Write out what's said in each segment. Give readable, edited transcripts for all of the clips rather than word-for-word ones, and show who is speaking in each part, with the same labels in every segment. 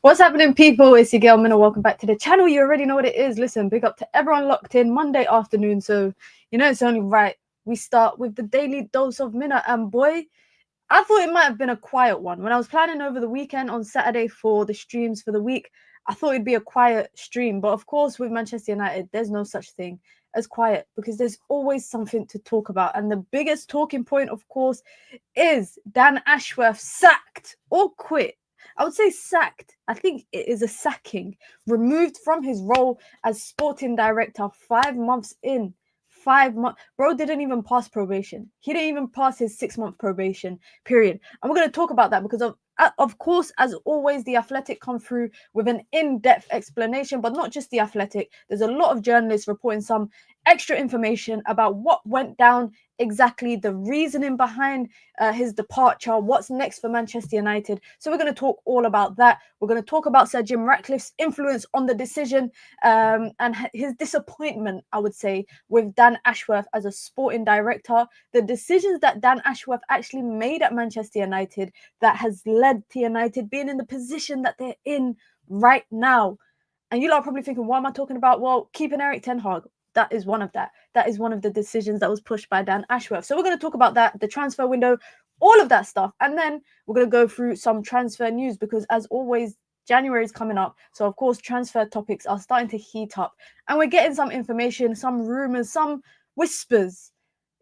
Speaker 1: What's happening, people? It's your girl Minna. Welcome back to the channel. You already know what it is. Listen, big up to everyone locked in Monday afternoon. So, you know, it's only right we start with the daily dose of Minna. And boy, I thought it might have been a quiet one. When I was planning over the weekend on Saturday for the streams for the week, I thought it'd be a quiet stream. But of course, with Manchester United, there's no such thing as quiet because there's always something to talk about. And the biggest talking point, of course, is Dan Ashworth sacked or quit. I would say sacked. I think it is a sacking. Removed from his role as sporting director 5 months in. 5 months. Bro didn't even pass probation. He didn't even pass his 6-month probation period. And we're going to talk about that because of course, as always, The Athletic come through with an in-depth explanation, but not just The Athletic. There's a lot of journalists reporting some extra information about what went down exactly, the reasoning behind his departure, what's next for Manchester United. So we're going to talk all about that. We're going to talk about Sir Jim Ratcliffe's influence on the decision and his disappointment, I would say, with Dan Ashworth as a sporting director, the decisions that Dan Ashworth actually made at Manchester United that has led to United being in the position that they're in right now. And you lot are probably thinking, what am I talking about? Well, keeping Erik ten Hag. That is one of that. That is one of the decisions that was pushed by Dan Ashworth. So we're going to talk about that, the transfer window, all of that stuff. And then we're going to go through some transfer news because, as always, January is coming up. So, of course, transfer topics are starting to heat up. And we're getting some information, some rumors, some whispers,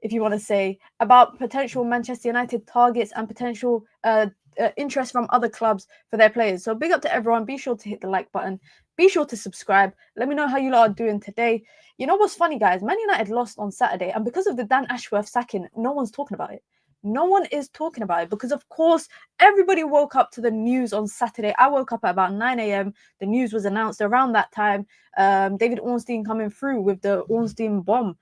Speaker 1: if you want to say, about potential Manchester United targets and potential interest from other clubs for their players. So big up to everyone. Be sure to hit the like button. Be sure to subscribe. Let me know how you lot are doing today. You know what's funny, guys? Man United lost on Saturday, and because of the Dan Ashworth sacking, no one's talking about it. No one is talking about it because, of course, everybody woke up to the news on Saturday. I woke up at about 9 a.m. The news was announced around that time. David Ornstein coming through with the Ornstein bomb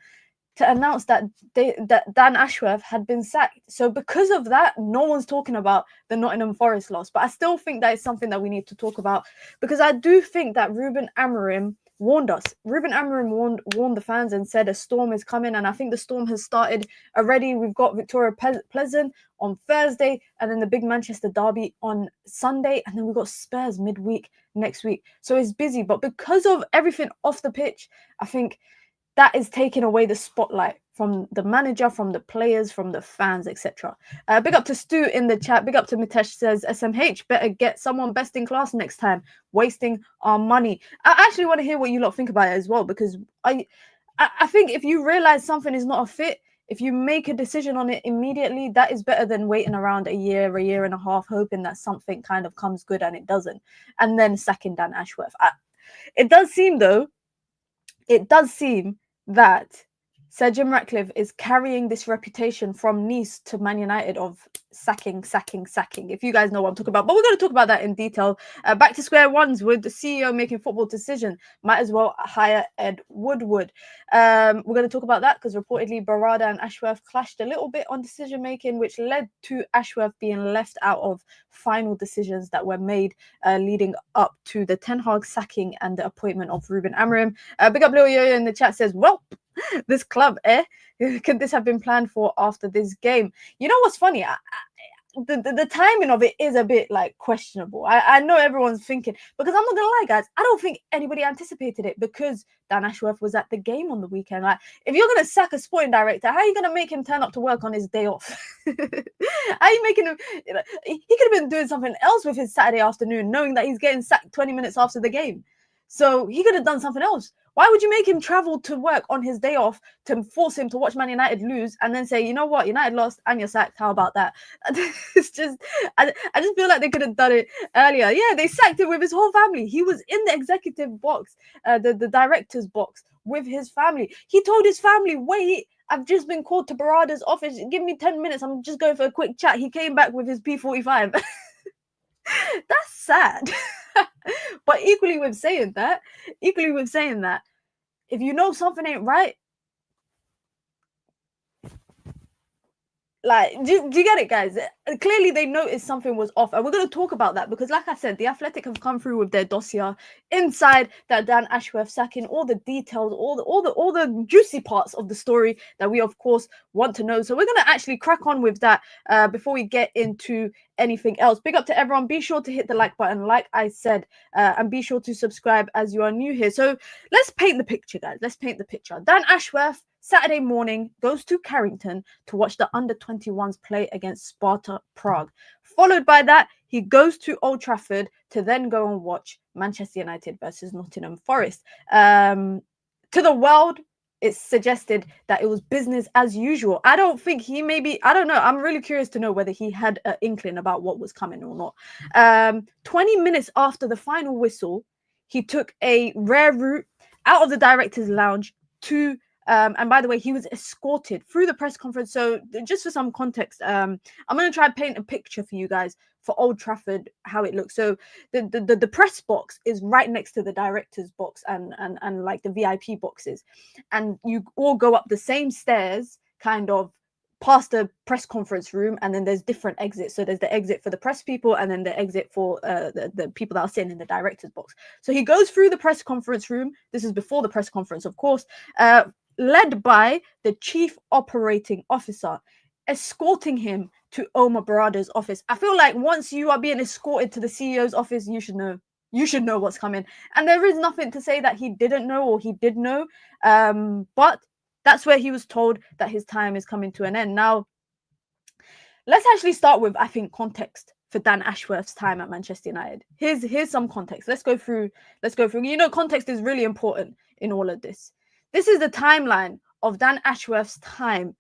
Speaker 1: to announce that Dan Ashworth had been sacked. So because of that, no one's talking about the Nottingham Forest loss. But I still think that is something that we need to talk about because I do think that Ruben Amorim warned us. Ruben Amorim warned the fans and said a storm is coming. And I think the storm has started already. We've got Victoria Pleasant on Thursday and then the big Manchester derby on Sunday. And then we've got Spurs midweek next week. So it's busy. But because of everything off the pitch, I think that is taking away the spotlight from the manager, from the players, from the fans, etc. Big up to Stu in the chat. Big up to Mitesh says, SMH, better get someone best in class next time. Wasting our money. I actually want to hear what you lot think about it as well, because I think if you realize something is not a fit, if you make a decision on it immediately, that is better than waiting around a year and a half, hoping that something kind of comes good and it doesn't, and then sacking Dan Ashworth. It does seem that Sir Jim Ratcliffe is carrying this reputation from Nice to Man United of sacking, if you guys know what I'm talking about. But we're going to talk about that in detail. Back to square ones with the CEO making football decision. Might as well hire Ed Woodward. We're going to talk about that because reportedly Barada and Ashworth clashed a little bit on decision making, which led to Ashworth being left out of final decisions that were made leading up to the Ten Hag sacking and the appointment of Ruben Amorim. Big up Lil Yo-Yo in the chat says, well, this club, could this have been planned for after this game? You know what's funny? The timing of it is a bit like questionable. I know everyone's thinking, because I'm not gonna lie, guys, I don't think anybody anticipated it because Dan Ashworth was at the game on the weekend. Like, if you're gonna sack a sporting director, how are you gonna make him turn up to work on his day off? How are you making him? You know, he could have been doing something else with his Saturday afternoon, knowing that he's getting sacked 20 minutes after the game. So he could have done something else. Why would you make him travel to work on his day off to force him to watch Man United lose and then say, you know what, United lost and you're sacked? How about that? It's just, I just feel like they could have done it earlier. Yeah, they sacked him with his whole family. He was in the executive box, the director's box with his family. He told his family, wait, I've just been called to Barada's office. Give me 10 minutes. I'm just going for a quick chat. He came back with his P45. That's sad. But equally with saying that, if you know something ain't right, Like, do you get it, guys? Clearly, they noticed something was off, and we're going to talk about that because, like I said, the Athletic have come through with their dossier inside that Dan Ashworth sacking, all the details, all the juicy parts of the story that we, of course, want to know. So we're going to actually crack on with that before we get into anything else. Big up to everyone. Be sure to hit the like button, like I said, and be sure to subscribe as you are new here. So let's paint the picture, guys. Let's paint the picture. Dan Ashworth, Saturday morning, goes to Carrington to watch the under-21s play against Sparta Prague. Followed by that, he goes to Old Trafford to then go and watch Manchester United versus Nottingham Forest. To the world, it's suggested that it was business as usual. I don't think he I don't know. I'm really curious to know whether he had an inkling about what was coming or not. 20 minutes after the final whistle, he took a rare route out of the director's lounge to and by the way, he was escorted through the press conference. So just for some context, I'm going to try and paint a picture for you guys for Old Trafford, how it looks. So the press box is right next to the director's box and like the VIP boxes. And you all go up the same stairs, kind of past the press conference room, and then there's different exits. So there's the exit for the press people and then the exit for the people that are sitting in the director's box. So he goes through the press conference room. This is before the press conference, of course. Led by the chief operating officer, escorting him to Omar Barada's office. I feel like once you are being escorted to the CEO's office, you should know what's coming. And there is nothing to say that he didn't know or he did know. But that's where he was told that his time is coming to an end. Now, let's actually start with, I think, context for Dan Ashworth's time at Manchester United. Here's some context. Let's go through. You know, context is really important in all of this. This is the timeline of Dan Ashworth's time,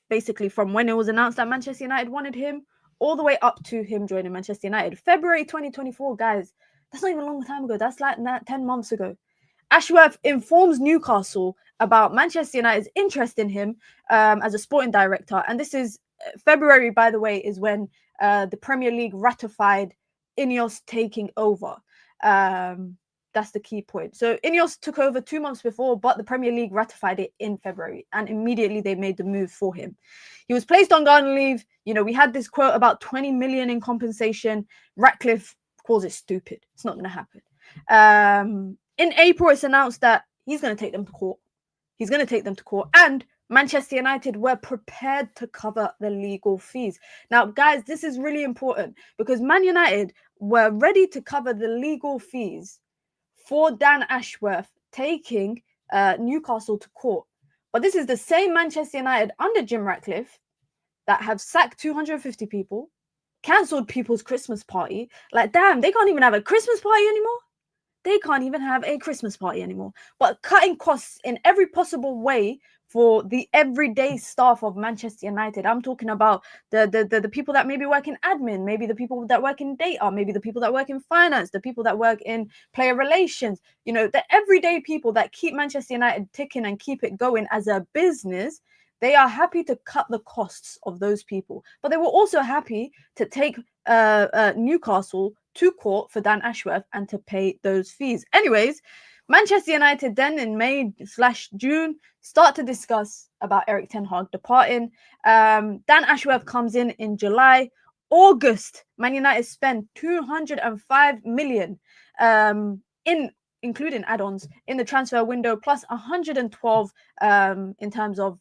Speaker 1: basically from when it was announced that Manchester United wanted him all the way up to him joining Manchester United. February 2024, guys. That's not even a long time ago. That's like 10 months ago. Ashworth informs Newcastle about Manchester United's interest in him as a sporting director. And this is February, by the way, is when the Premier League ratified Ineos taking over. That's the key point. So Ineos took over 2 months before, but the Premier League ratified it in February, and immediately they made the move for him. He was placed on garden leave. You know, we had this quote about 20 million in compensation. Ratcliffe calls it stupid. It's not going to happen. In April, it's announced that he's going to take them to court. And Manchester United were prepared to cover the legal fees. Now, guys, this is really important because Man United were ready to cover the legal fees for Dan Ashworth taking Newcastle to court. But this is the same Manchester United under Jim Ratcliffe that have sacked 250 people, cancelled people's Christmas party. Like, damn, they can't even have a Christmas party anymore. But cutting costs in every possible way for the everyday staff of Manchester United. I'm talking about the people that maybe work in admin, maybe the people that work in data, maybe the people that work in finance, the people that work in player relations, you know, the everyday people that keep Manchester United ticking and keep it going as a business. They are happy to cut the costs of those people, but they were also happy to take Newcastle to court for Dan Ashworth and to pay those fees. Anyways, Manchester United then in May/June start to discuss about Erik ten Hag departing. Dan Ashworth comes in July. August, Man United spend 205 million including add-ons in the transfer window, plus 112 in terms of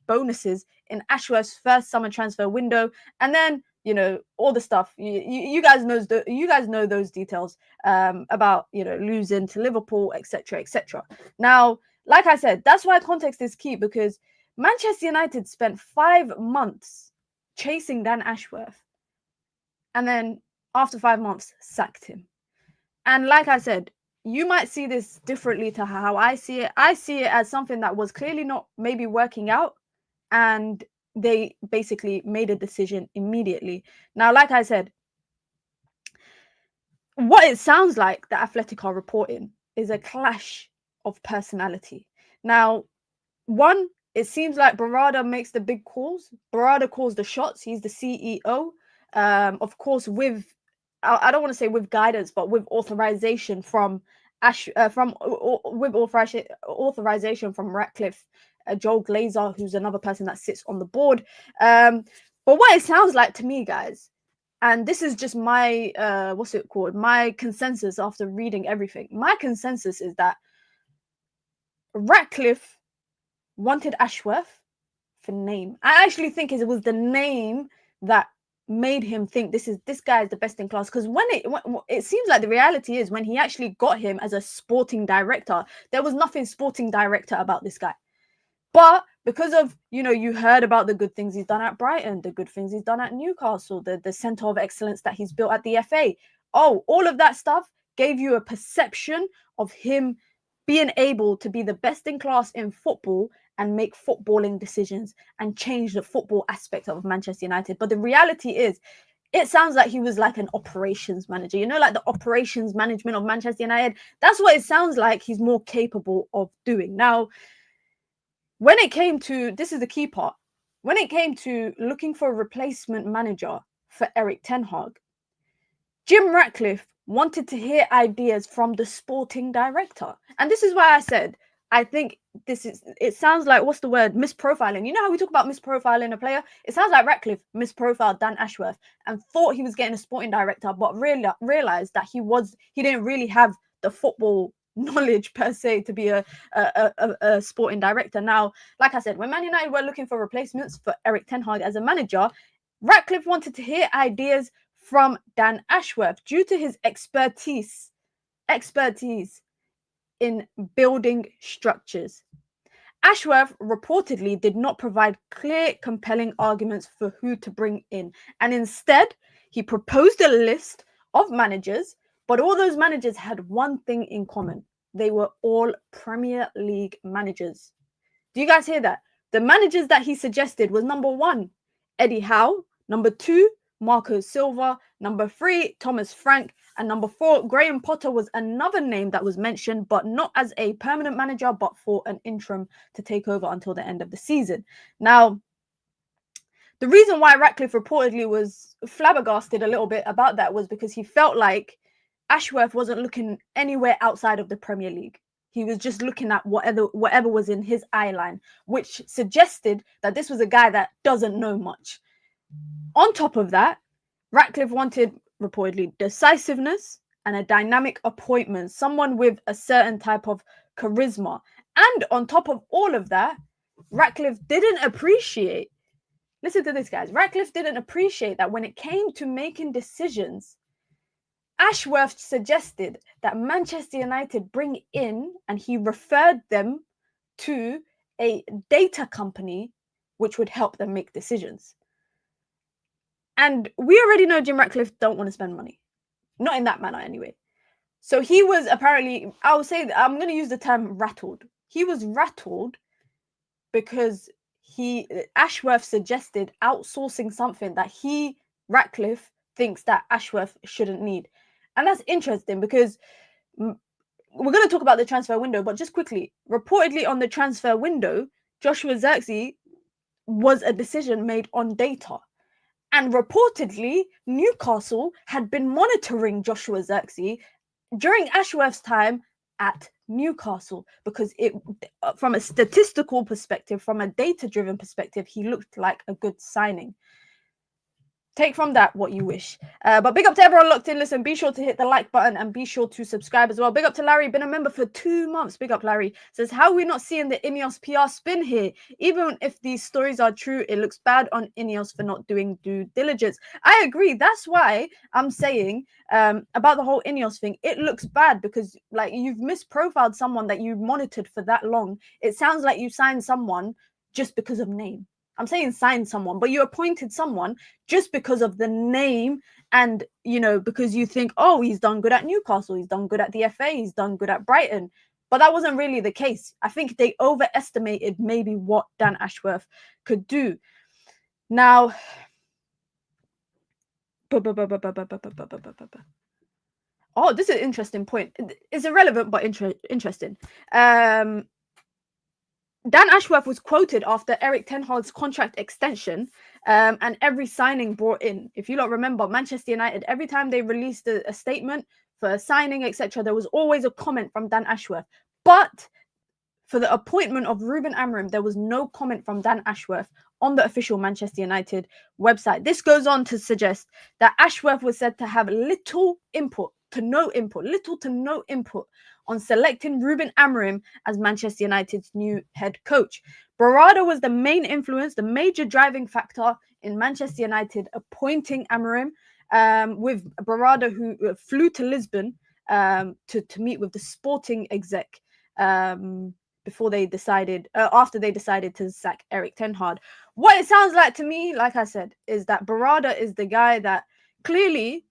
Speaker 1: bonuses in Ashworth's first summer transfer window. And then, you know, all the stuff you guys know those details about, you know, losing to Liverpool, etc. Now, like I said, that's why context is key, because Manchester United spent 5 months chasing Dan Ashworth, and then after 5 months sacked him. And like I said, you might see this differently to how I see it. I see it as something that was clearly not maybe working out, and they basically made a decision immediately. Now, like I said, what it sounds like the Athletic are reporting is a clash of personality. Now, one, it seems like Barada makes the big calls. Barada calls the shots. He's the CEO. Of course, I don't want to say with guidance, but with authorization from authorization from Ratcliffe Joel Glazer, who's another person that sits on the board. But what it sounds like to me, guys, and this is just my, my consensus after reading everything. My consensus is that Ratcliffe wanted Ashworth for name. I actually think it was the name that made him think this guy is the best in class. Because when it seems like the reality is when he actually got him as a sporting director, there was nothing sporting director about this guy. But because of, you heard about the good things he's done at Brighton, the good things he's done at Newcastle, the centre of excellence that he's built at the FA. Oh, all of that stuff gave you a perception of him being able to be the best in class in football and make footballing decisions and change the football aspect of Manchester United. But the reality is, it sounds like he was like an operations manager, like the operations management of Manchester United. That's what it sounds like he's more capable of doing. Now, when it came to, this is the key part, when it came to looking for a replacement manager for Erik ten Hag, Jim Ratcliffe wanted to hear ideas from the sporting director. And this is why I said, I think it sounds like, what's the word? Misprofiling. You know how we talk about misprofiling a player? It sounds like Ratcliffe misprofiled Dan Ashworth and thought he was getting a sporting director, but realized that he didn't really have the football knowledge per se to be a sporting director. Now, like I said, when Man United were looking for replacements for Erik ten Hag as a manager, Ratcliffe wanted to hear ideas from Dan Ashworth due to his expertise in building structures. Ashworth reportedly did not provide clear, compelling arguments for who to bring in, and instead he proposed a list of managers, but all those managers had one thing in common. They were all Premier League managers. Do you guys hear that? The managers that he suggested was number 1, Eddie Howe, number 2, Marco Silva, number 3, Thomas Frank, and number 4, Graham Potter was another name that was mentioned, but not as a permanent manager, but for an interim to take over until the end of the season. Now, the reason why Ratcliffe reportedly was flabbergasted a little bit about that was because he felt like Ashworth wasn't looking anywhere outside of the Premier League. He was just looking at whatever was in his eye line, which suggested that this was a guy that doesn't know much. On top of that, Ratcliffe wanted reportedly decisiveness and a dynamic appointment, someone with a certain type of charisma. And on top of all of that, Ratcliffe didn't appreciate, listen to this, guys, Ratcliffe didn't appreciate that when it came to making decisions, Ashworth suggested that Manchester United bring in, and he referred them to a data company which would help them make decisions. And we already know Jim Ratcliffe don't want to spend money. Not in that manner anyway. So he was apparently, I'm going to use the term rattled. He was rattled because Ashworth suggested outsourcing something that Ratcliffe, thinks that Ashworth shouldn't need. And that's interesting because we're going to talk about the transfer window, but just quickly, reportedly on the transfer window, Joshua Zirkzee was a decision made on data. And reportedly, Newcastle had been monitoring Joshua Zirkzee during Ashworth's time at Newcastle because from a statistical perspective, from a data-driven perspective, he looked like a good signing. Take from that what you wish. But big up to everyone locked in. Listen, be sure to hit the like button and be sure to subscribe as well. Big up to Larry, been a member for 2 months. Big up, Larry. Says, how are we not seeing the Ineos PR spin here? Even if these stories are true, it looks bad on Ineos for not doing due diligence. I agree. That's why I'm saying about the whole Ineos thing. It looks bad because like you've misprofiled someone that you monitored for that long. It sounds like you signed someone just because of name. I'm saying sign someone, but you appointed someone just because of the name and, because you think, oh, he's done good at Newcastle, he's done good at the FA, he's done good at Brighton. But that wasn't really the case. I think they overestimated maybe what Dan Ashworth could do. Now, oh, this is an interesting point. It's irrelevant, but interesting. Dan Ashworth was quoted after Erik ten Hag's contract extension and every signing brought in. If you don't remember, Manchester United, every time they released a statement for a signing, etc., there was always a comment from Dan Ashworth. But for the appointment of Ruben Amorim, there was no comment from Dan Ashworth on the official Manchester United website. This goes on to suggest that Ashworth was said to have little to no input on selecting Ruben Amorim as Manchester United's new head coach. Barada was the main influence, the major driving factor in Manchester United appointing Amorim, with Barada, who flew to Lisbon to meet with the sporting exec before they decided, after they decided to sack Erik ten Hag. What it sounds like to me, like I said, is that Barada is the guy that clearly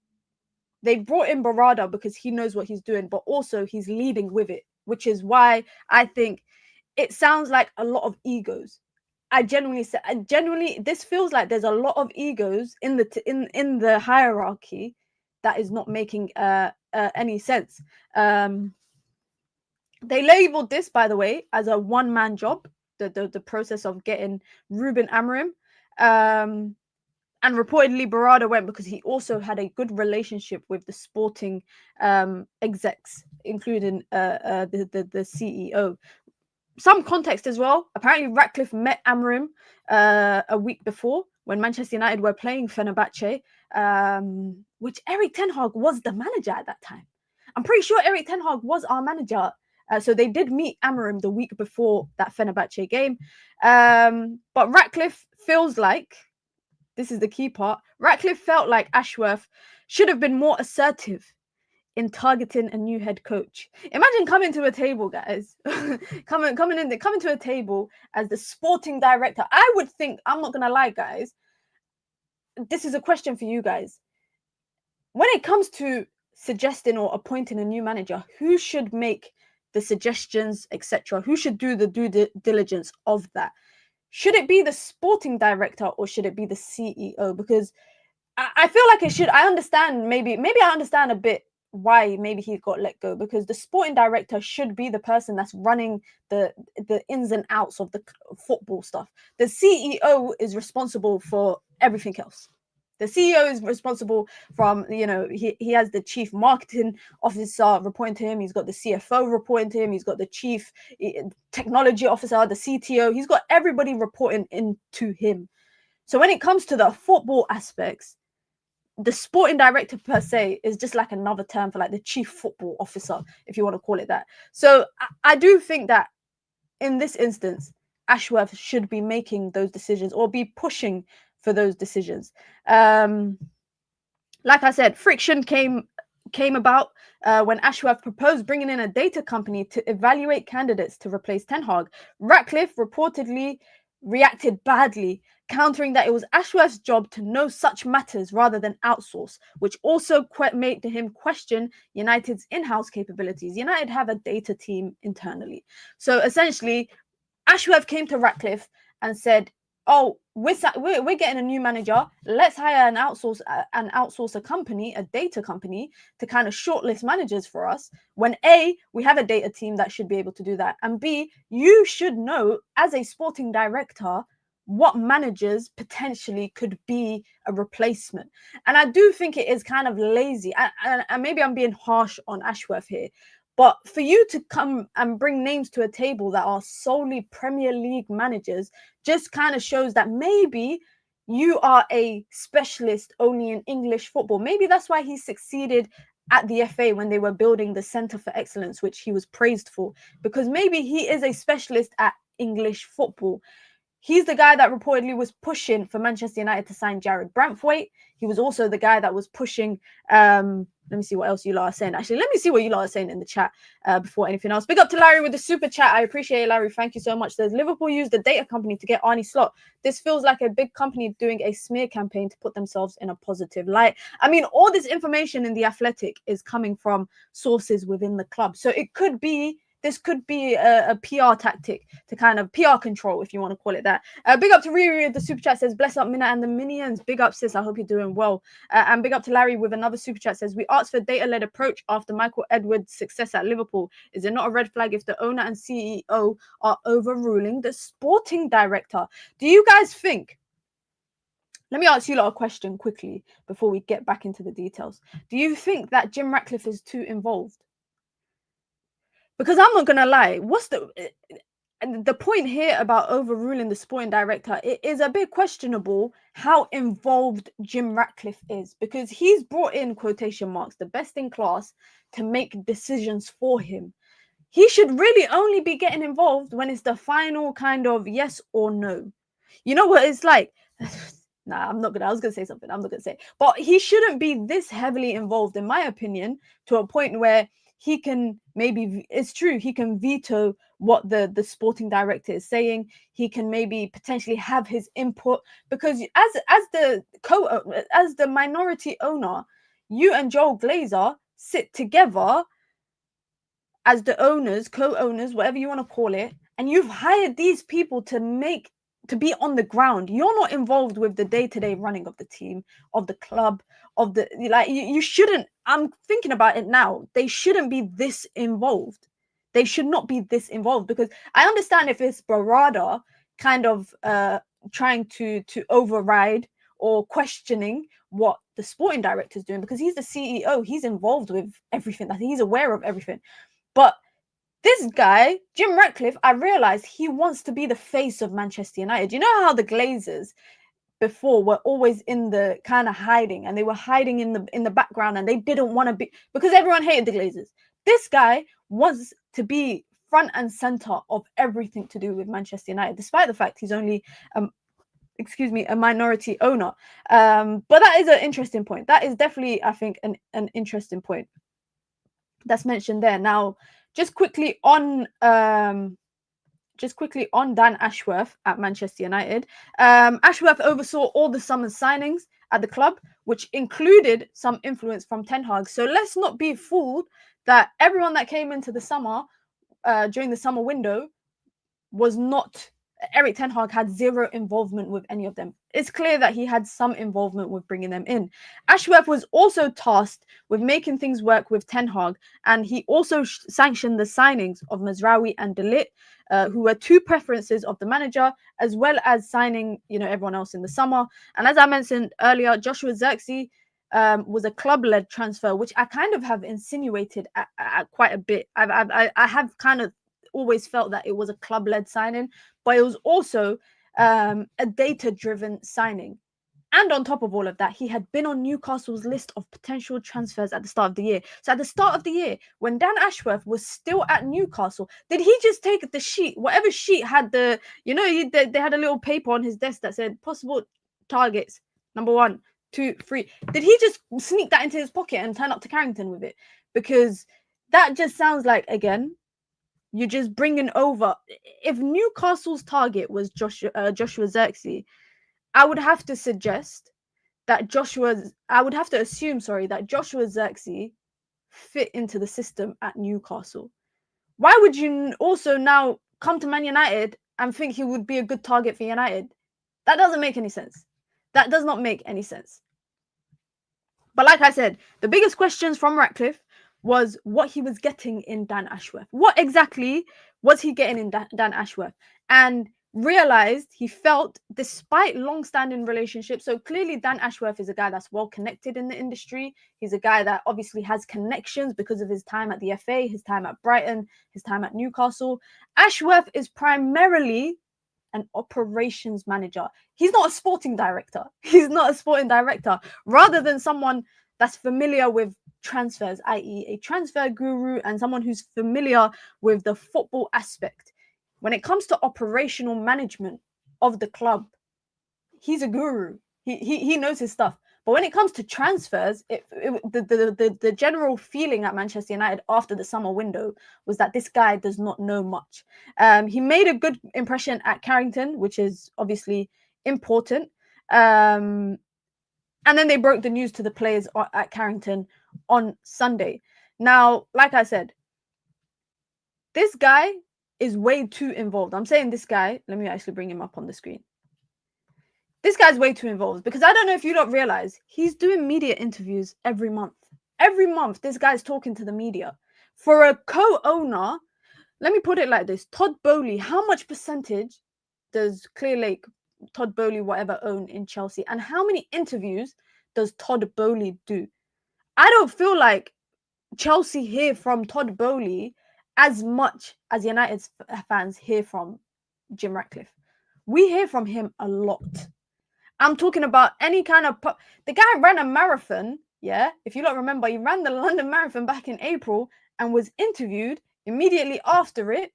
Speaker 1: they brought in Barada because he knows what he's doing, but also he's leading with it, which is why I think it sounds like a lot of egos. I genuinely, this feels like there's a lot of egos in the hierarchy that is not making any sense. They labeled this, by the way, as a one-man job, the process of getting Ruben Amorim. And reportedly, Barada went because he also had a good relationship with the sporting execs, including the CEO. Some context as well. Apparently, Ratcliffe met Amorim a week before when Manchester United were playing Fenerbahce, which Erik ten Hag was the manager at that time. I'm pretty sure Erik ten Hag was our manager. So they did meet Amorim the week before that Fenerbahce game. But Ratcliffe feels like, this is the key part, Ratcliffe felt like Ashworth should have been more assertive in targeting a new head coach. Imagine coming to a table, guys. coming to a table as the sporting director. I would think, I'm not gonna lie, guys. This is a question for you guys. When it comes to suggesting or appointing a new manager, who should make the suggestions, etc.? Who should do the due diligence of that? Should it be the sporting director or should it be the CEO? Because I feel like it should. I understand, maybe I understand a bit why maybe he got let go, because the sporting director should be the person that's running the ins and outs of the football stuff. The CEO is responsible for everything else. The CEO is responsible from, he has the chief marketing officer reporting to him. He's got the CFO reporting to him. He's got the chief technology officer, the CTO. He's got everybody reporting into him. So when it comes to the football aspects, the sporting director per se is just like another term for like the chief football officer, if you want to call it that. So I do think that in this instance, Ashworth should be making those decisions or be pushing for those decisions. Like I said, friction came about when Ashworth proposed bringing in a data company to evaluate candidates to replace Ten Hag. Ratcliffe reportedly reacted badly, countering that it was Ashworth's job to know such matters rather than outsource, which also made him question United's in-house capabilities. United have a data team internally. So essentially, Ashworth came to Ratcliffe and said, oh, we're getting a new manager. Let's hire an outsource company, a data company, to kind of shortlist managers for us. When A, we have a data team that should be able to do that, and B, you should know as a sporting director what managers potentially could be a replacement. And I do think it is kind of lazy, and maybe I'm being harsh on Ashworth here, but for you to come and bring names to a table that are solely Premier League managers just kind of shows that maybe you are a specialist only in English football. Maybe that's why he succeeded at the FA when they were building the Centre for Excellence, which he was praised for, because maybe he is a specialist at English football. He's the guy that reportedly was pushing for Manchester United to sign Jared Brantwaite. He was also the guy that was pushing. Let me see what else you lot are saying. Actually, let me see what you lot are saying in the chat before anything else. Big up to Larry with the super chat. I appreciate it, Larry. Thank you so much. Says Liverpool used the data company to get Arne Slot. This feels like a big company doing a smear campaign to put themselves in a positive light. I mean, all this information in The Athletic is coming from sources within the club. So it could be, this could be a PR tactic to kind of PR control, if you want to call it that. Big up to Riri. The super chat says, bless up Minna and the Minions. Big up, sis. I hope you're doing well. And big up to Larry with another super chat says, we asked for data-led approach after Michael Edwards' success at Liverpool. Is it not a red flag if the owner and CEO are overruling the sporting director? Do you guys think, let me ask you lot a question quickly before we get back into the details. Do you think that Jim Ratcliffe is too involved? Because I'm not going to lie, and the point here about overruling the sporting director, it is a bit questionable how involved Jim Ratcliffe is, because he's brought in, quotation marks, the best in class to make decisions for him. He should really only be getting involved when it's the final kind of yes or no. You know what it's like? Nah, I'm not gonna. I was gonna say something. I'm not gonna say. But he shouldn't be this heavily involved, in my opinion, to a point where he can maybe. It's true. He can veto what the sporting director is saying. He can maybe potentially have his input, because as the minority owner, you and Joel Glazer sit together as the owners, co-owners, whatever you want to call it, and you've hired these people to be on the ground. You're not involved with the day-to-day running of the team, of the club, of the you shouldn't. I'm thinking about it now. They shouldn't be this involved. They should not be this involved, because I understand if it's Barada kind of trying to override or questioning what the sporting director is doing, because he's the CEO, he's involved with everything, he's aware of everything. But this guy, Jim Ratcliffe, I realized he wants to be the face of Manchester United. You know how the Glazers before were always in the kind of hiding, and they were hiding in the background, and they didn't want to be, because everyone hated the Glazers. This guy wants to be front and center of everything to do with Manchester United, despite the fact he's only a minority owner. But that is an interesting point. That is definitely, I think, an interesting point that's mentioned there. Now, just quickly on Dan Ashworth at Manchester United. Ashworth oversaw all the summer signings at the club, which included some influence from Ten Hag. So let's not be fooled that everyone that came into the summer during the summer window was not. Erik Ten Hag had zero involvement with any of them. It's clear that he had some involvement with bringing them in. Ashworth was also tasked with making things work with Ten Hag, and he also sanctioned the signings of Mazraoui and Dalot, who were two preferences of the manager, as well as signing, everyone else in the summer. And as I mentioned earlier, Joshua Zirkzee was a club-led transfer, which I kind of have insinuated at quite a bit. I have kind of always felt that it was a club-led signing, but it was also a data-driven signing. And on top of all of that, he had been on Newcastle's list of potential transfers at the start of the year. So at the start of the year, when Dan Ashworth was still at Newcastle, did he just take the sheet, whatever sheet had they had a little paper on his desk that said possible targets, number 1, 2, 3. Did he just sneak that into his pocket and turn up to Carrington with it? Because that just sounds like, again, you're just bringing over. If Newcastle's target was Joshua Zirkzee, I would have to assume that Joshua Zirkzee fit into the system at Newcastle. Why would you also now come to Man United and think he would be a good target for United? That doesn't make any sense. That does not make any sense. But like I said, the biggest questions from Ratcliffe was what he was getting in Dan Ashworth. What exactly was he getting in Dan Ashworth? And he felt, despite long-standing relationships, so clearly Dan Ashworth is a guy that's well connected in the industry. He's a guy that obviously has connections because of his time at the FA, his time at Brighton, his time at Newcastle. Ashworth is primarily an operations manager. He's not a sporting director. Rather than someone that's familiar with transfers, i.e. a transfer guru and someone who's familiar with the football aspect. When it comes to operational management of the club, he's a guru. He knows his stuff. But when it comes to transfers, the general feeling at Manchester United after the summer window was that this guy does not know much. He made a good impression at Carrington, which is obviously important. And then they broke the news to the players at Carrington on Sunday. Now, like I said, this guy is way too involved. I'm saying this guy. Let me actually bring him up on the screen. This guy's way too involved, because I don't know if you don't realize he's doing media interviews every month. Every month, this guy's talking to the media. For a co-owner, let me put it like this. Todd Boehly, how much percentage does Clearlake, Todd Boehly, whatever, own in Chelsea? And how many interviews does Todd Boehly do? I don't feel like Chelsea hear from Todd Boehly as much as United fans hear from Jim Ratcliffe. We hear from him a lot. I'm talking about any kind of... The guy ran a marathon, yeah? If you don't remember, he ran the London Marathon back in April and was interviewed immediately after it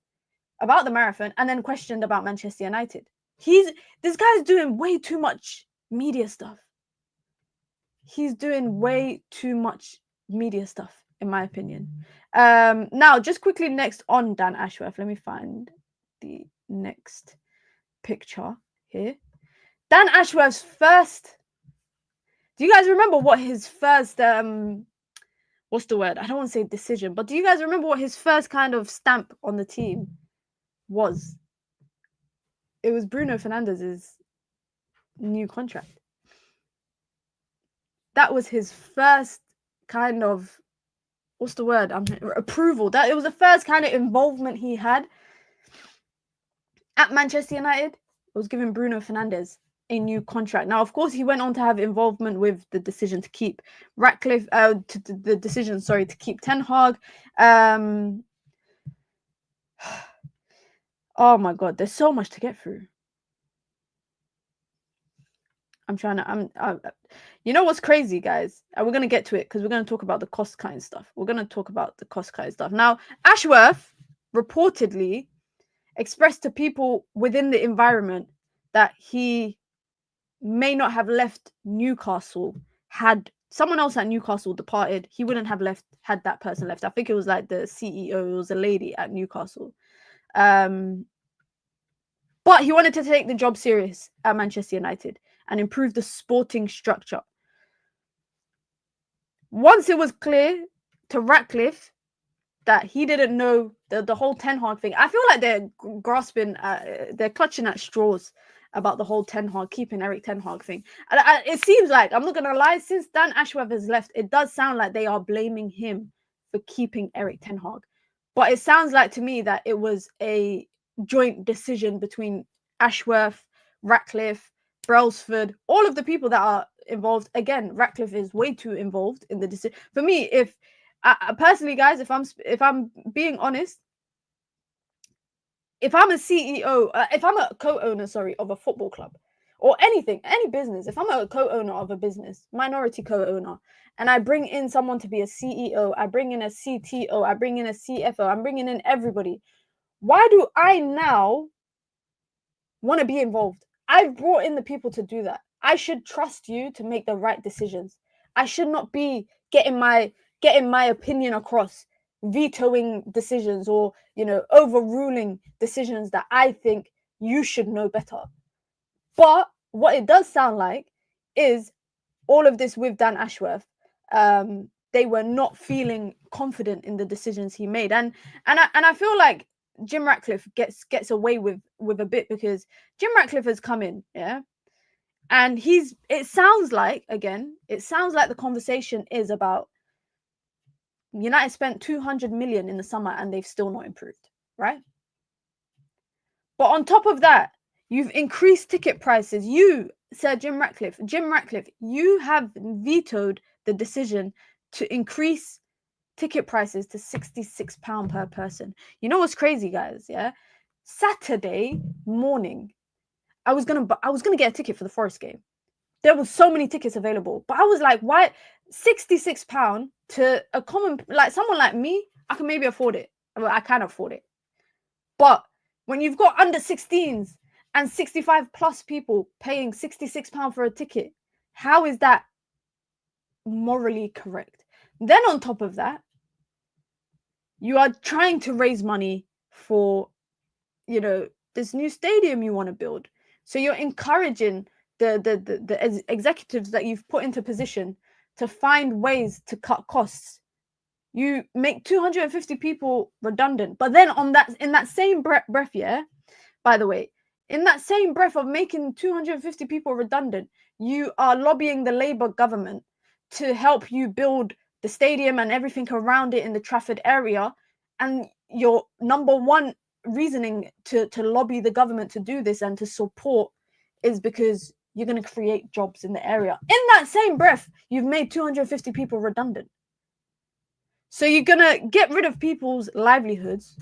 Speaker 1: about the marathon and then questioned about Manchester United. This guy's doing way too much media stuff. He's doing way too much media stuff, in my opinion. Now, just quickly next on Dan Ashworth, let me find the next picture here. Dan Ashworth's first... Do you guys remember what his first... what's the word? I don't want to say decision, but do you guys remember what his first kind of stamp on the team was? It was Bruno Fernandes's new contract. That was his first kind of... What's the word? Approval. That it was the first kind of involvement he had at Manchester United. It was giving Bruno Fernandes a new contract. Now, of course, he went on to have involvement with the decision to keep Ratcliffe, the decision, sorry, to keep Ten Hag. Oh my God, there's so much to get through. You know what's crazy, guys? And we're going to get to it because we're going to talk about the cost cutting stuff. Now, Ashworth reportedly expressed to people within the environment that he may not have left Newcastle had someone else at Newcastle departed. He wouldn't have left had that person left. I think it was like the CEO, it was a lady at Newcastle. But he wanted to take the job serious at Manchester United and improve the sporting structure. Once it was clear to Ratcliffe that he didn't know the whole Ten Hag thing, I feel like they're clutching at straws about the whole Ten Hag, keeping Eric Ten Hag thing. And it seems like, I'm not going to lie, since Dan Ashworth has left, it does sound like they are blaming him for keeping Eric Ten Hag. But it sounds like to me that it was a joint decision between Ashworth, Ratcliffe, Brailsford, all of the people that are involved. Again, Ratcliffe is way too involved in the decision. For me, if personally, guys, if I'm being honest, if I'm a CEO, if I'm a co-owner, of a football club or anything, any business, if I'm a co-owner of a business, minority co-owner, and I bring in someone to be a CEO, I bring in a CTO, I bring in a CFO, I'm bringing in everybody. Why do I now want to be involved? I've brought in the people to do that. I should trust you to make the right decisions. I should not be getting my opinion across, vetoing decisions or, overruling decisions that I think you should know better. But what it does sound like is all of this with Dan Ashworth. They were not feeling confident in the decisions he made, and I feel like Jim Ratcliffe gets away with a bit because Jim Ratcliffe has come in, yeah, and it sounds like the conversation is about United spent 200 million in the summer and they've still not improved, right? But on top of that, you've increased ticket prices. You, Sir Jim Ratcliffe, you have vetoed the decision to increase ticket prices to £66 per person. You know what's crazy, guys? Yeah, Saturday morning, I was gonna get a ticket for the Forest game. There were so many tickets available, but I was like, why £66 to a common, like someone like me? I can maybe afford it. Well, I can afford it, but when you've got under 16s and 65 plus people paying £66 for a ticket, how is that morally correct? Then on top of that, you are trying to raise money for, this new stadium you want to build. So you're encouraging the executives that you've put into position to find ways to cut costs. You make 250 people redundant, but then in that same breath, yeah, by the way, in that same breath of making 250 people redundant, you are lobbying the Labour government to help you build the stadium and everything around it in the Trafford area. And your number one reasoning to lobby the government to do this and to support is because you're going to create jobs in the area. In that same breath, you've made 250 people redundant. So you're gonna get rid of people's livelihoods,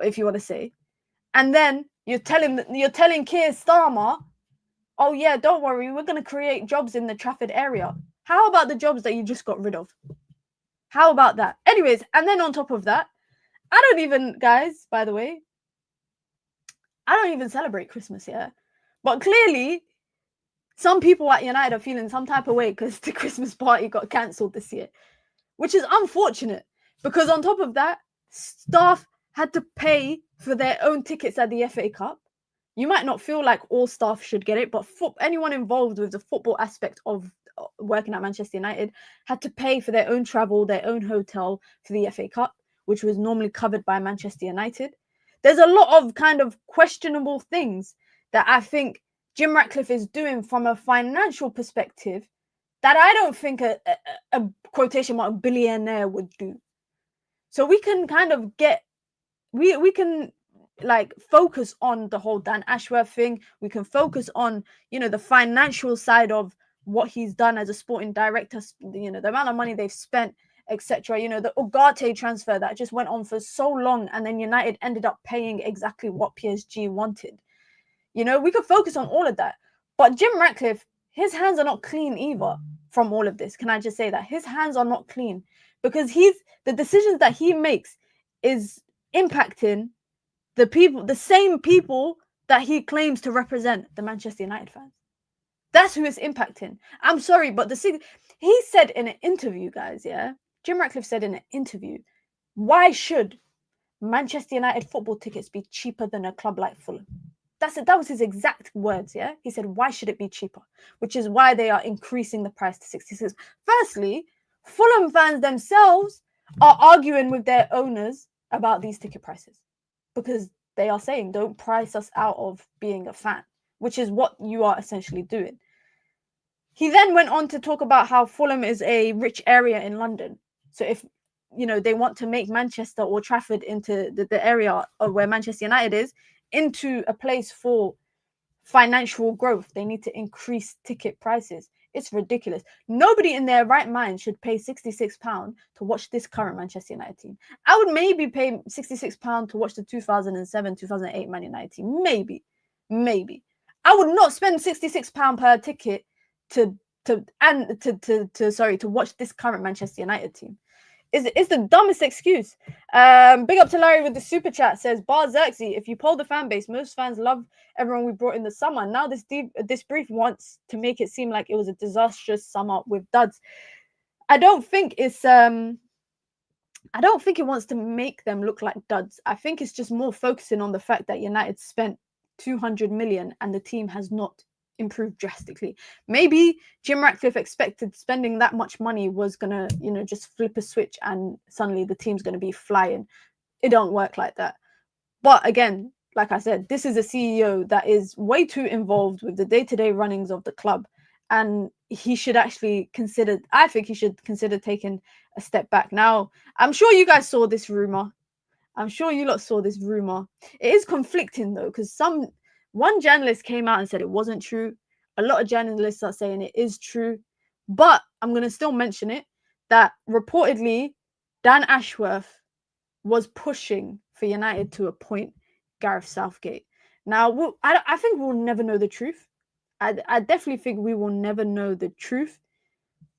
Speaker 1: if you want to say, and then you're telling Keir Starmer, oh yeah, don't worry, we're gonna create jobs in the Trafford area. How about the jobs that you just got rid of? How about that? Anyways, and then on top of that, I don't even, guys, by the way, I don't even celebrate Christmas, yeah. But clearly, some people at United are feeling some type of way because the Christmas party got cancelled this year, which is unfortunate because on top of that, staff had to pay for their own tickets at the FA Cup. You might not feel like all staff should get it, but anyone involved with the football aspect of working at Manchester United had to pay for their own travel, their own hotel for the FA Cup, which was normally covered by Manchester United. There's a lot of kind of questionable things that I think Jim Ratcliffe is doing from a financial perspective that I don't think a quotation mark billionaire would do. So we can kind of get, we can like focus on the whole Dan Ashworth thing. We can focus on, you know, the financial side of what he's done as a sporting director, you know, the amount of money they've spent, etc. You know, the Ugarte transfer that just went on for so long and then United ended up paying exactly what PSG wanted. You know, we could focus on all of that. But Jim Ratcliffe, his hands are not clean either from all of this. Can I just say that? His hands are not clean because the decisions that he makes is impacting the people, the same people that he claims to represent, the Manchester United fans. That's who it's impacting. I'm sorry, but he said in an interview, guys, yeah, Jim Ratcliffe said in an interview, why should Manchester United football tickets be cheaper than a club like Fulham? That was his exact words, yeah? He said, why should it be cheaper? Which is why they are increasing the price to 66. Firstly, Fulham fans themselves are arguing with their owners about these ticket prices because they are saying, don't price us out of being a fan, which is what you are essentially doing. He then went on to talk about how Fulham is a rich area in London. So if, you know, they want to make Manchester or Trafford into the area of where Manchester United is, into a place for financial growth, they need to increase ticket prices. It's ridiculous. Nobody in their right mind should pay £66 to watch this current Manchester United team. I would maybe pay £66 to watch the 2007-2008 Man United team. Maybe. I would not spend £66 per ticket to watch this current Manchester United team. Is the dumbest excuse. Big up to Larry with the super chat, says Bar Xerxes, if you poll the fan base, most fans love everyone we brought in the summer. Now this brief wants to make it seem like it was a disastrous summer with duds. I don't think it wants to make them look like duds. I think it's just more focusing on the fact that United spent 200 million and the team has not improved drastically. Maybe Jim Ratcliffe expected spending that much money was gonna, you know, just flip a switch and suddenly the team's gonna be flying. It don't work like that. But again, like I said, this is a CEO that is way too involved with the day-to-day runnings of the club, and he should actually consider, I think he should consider taking a step back. Now, I'm sure you guys saw this rumor. It is conflicting though, because one journalist came out and said it wasn't true. A lot of journalists are saying it is true, but I'm going to still mention it, that reportedly Dan Ashworth was pushing for United to appoint Gareth Southgate. Now, I think we'll never know the truth. I definitely think we will never know the truth.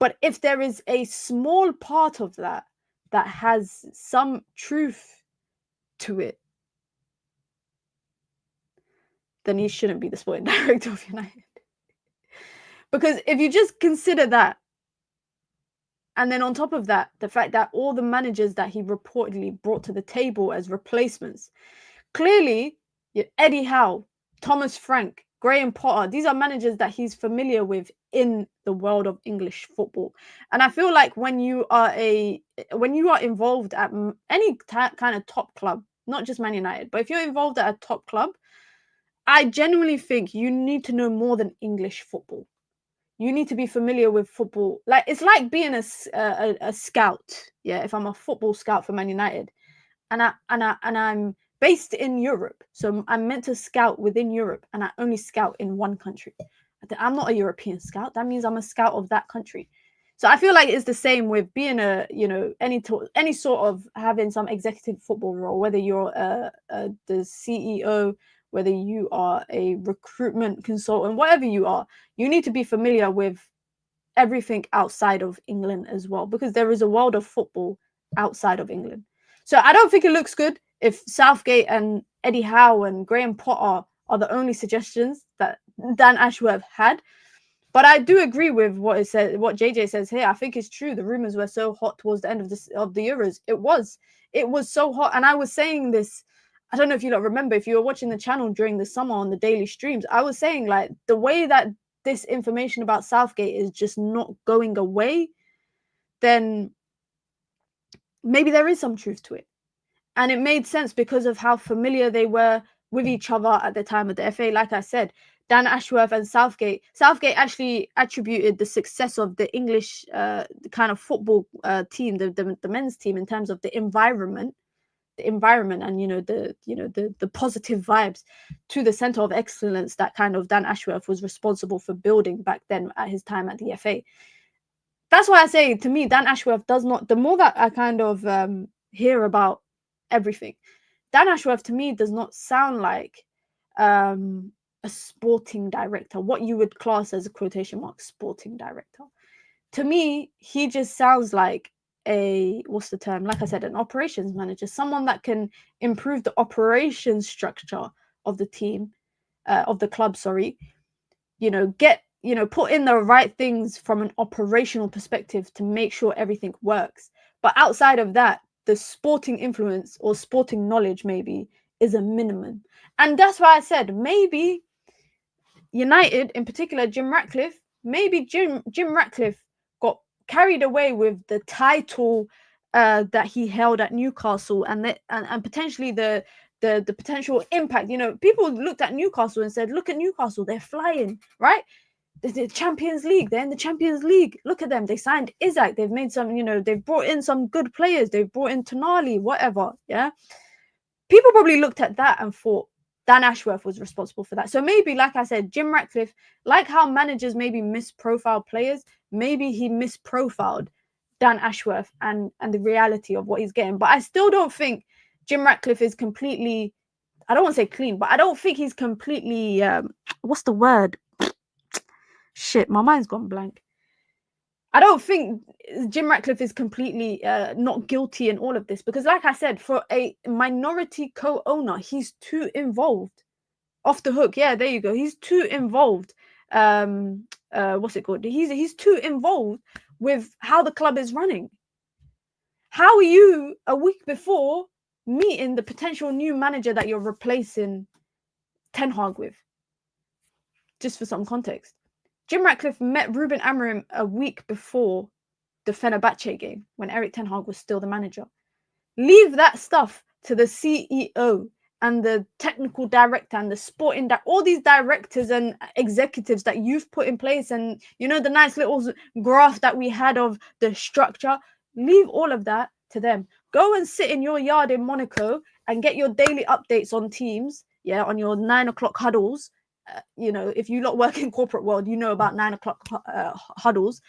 Speaker 1: But if there is a small part of that has some truth to it, then he shouldn't be the sporting director of United. Because if you just consider that, and then on top of that, the fact that all the managers that he reportedly brought to the table as replacements, clearly Eddie Howe, Thomas Frank, Graham Potter, these are managers that he's familiar with in the world of English football. And I feel like when you are involved at any kind of top club, not just Man United, but if you're involved at a top club, I genuinely think you need to know more than English football. You need to be familiar with football. Like, it's like being a scout. Yeah, if I'm a football scout for Man United, and I'm based in Europe, so I'm meant to scout within Europe, and I only scout in one country. I'm not a European scout. That means I'm a scout of that country. So I feel like it's the same with being a, you know, any sort of having some executive football role, whether you're the CEO, whether you are a recruitment consultant, whatever you are, you need to be familiar with everything outside of England as well, because there is a world of football outside of England. So I don't think it looks good if Southgate and Eddie Howe and Graham Potter are the only suggestions that Dan Ashworth had. But I do agree with what it said, what JJ says here. I think it's true. The rumors were so hot towards the end of the Euros. It was so hot, and I was saying this. I don't know if you remember, if you were watching the channel during the summer on the daily streams, I was saying like the way that this information about Southgate is just not going away, then maybe there is some truth to it. And it made sense because of how familiar they were with each other at the time of the FA. Like I said, Dan Ashworth and Southgate actually attributed the success of the English kind of football team, the men's team, in terms of the environment and the positive vibes, to the center of excellence that kind of Dan Ashworth was responsible for building back then at his time at the FA. That's why I say, to me, Dan Ashworth does not, the more that I kind of hear about everything, Dan Ashworth to me does not sound like a sporting director, what you would class as a quotation mark sporting director. To me, he just sounds like what's the term? Like I said, an operations manager, someone that can improve the operations structure of the team, of the club, sorry. Put in the right things from an operational perspective to make sure everything works. But outside of that, the sporting influence or sporting knowledge maybe is a minimum. And that's why I said maybe United, in particular Jim Ratcliffe, maybe Jim Ratcliffe got carried away with the title that he held at Newcastle, and potentially the potential impact. People looked at Newcastle and said, look at Newcastle, they're flying, right? The Champions League, they're in the Champions League. Look at them. They signed Isaac. They've made some, they've brought in some good players. They've brought in Tonali, whatever. Yeah. People probably looked at that and thought Dan Ashworth was responsible for that. So maybe, like I said, Jim Ratcliffe, like how managers maybe misprofile players, maybe he misprofiled Dan Ashworth and the reality of what he's getting. But I still don't think Jim Ratcliffe is completely, I don't want to say clean, but I don't think he's completely, what's the word? Shit, my mind's gone blank. I don't think Jim Ratcliffe is completely not guilty in all of this, because like I said, for a minority co-owner, he's too involved. Off the hook. Yeah, there you go. He's too involved. What's it called? He's too involved with how the club is running. How are you a week before meeting the potential new manager that you're replacing Ten Hag with? Just for some context. Jim Ratcliffe met Ruben Amorim a week before the Fenerbahce game when Erik Ten Hag was still the manager. Leave that stuff to the CEO and the technical director and the sporting all these directors and executives that you've put in place, and the nice little graph that we had of the structure. Leave all of that to them. Go and sit in your yard in Monaco and get your daily updates on teams, on your 9 o'clock huddles. If you lot work in corporate world, about 9 o'clock huddles.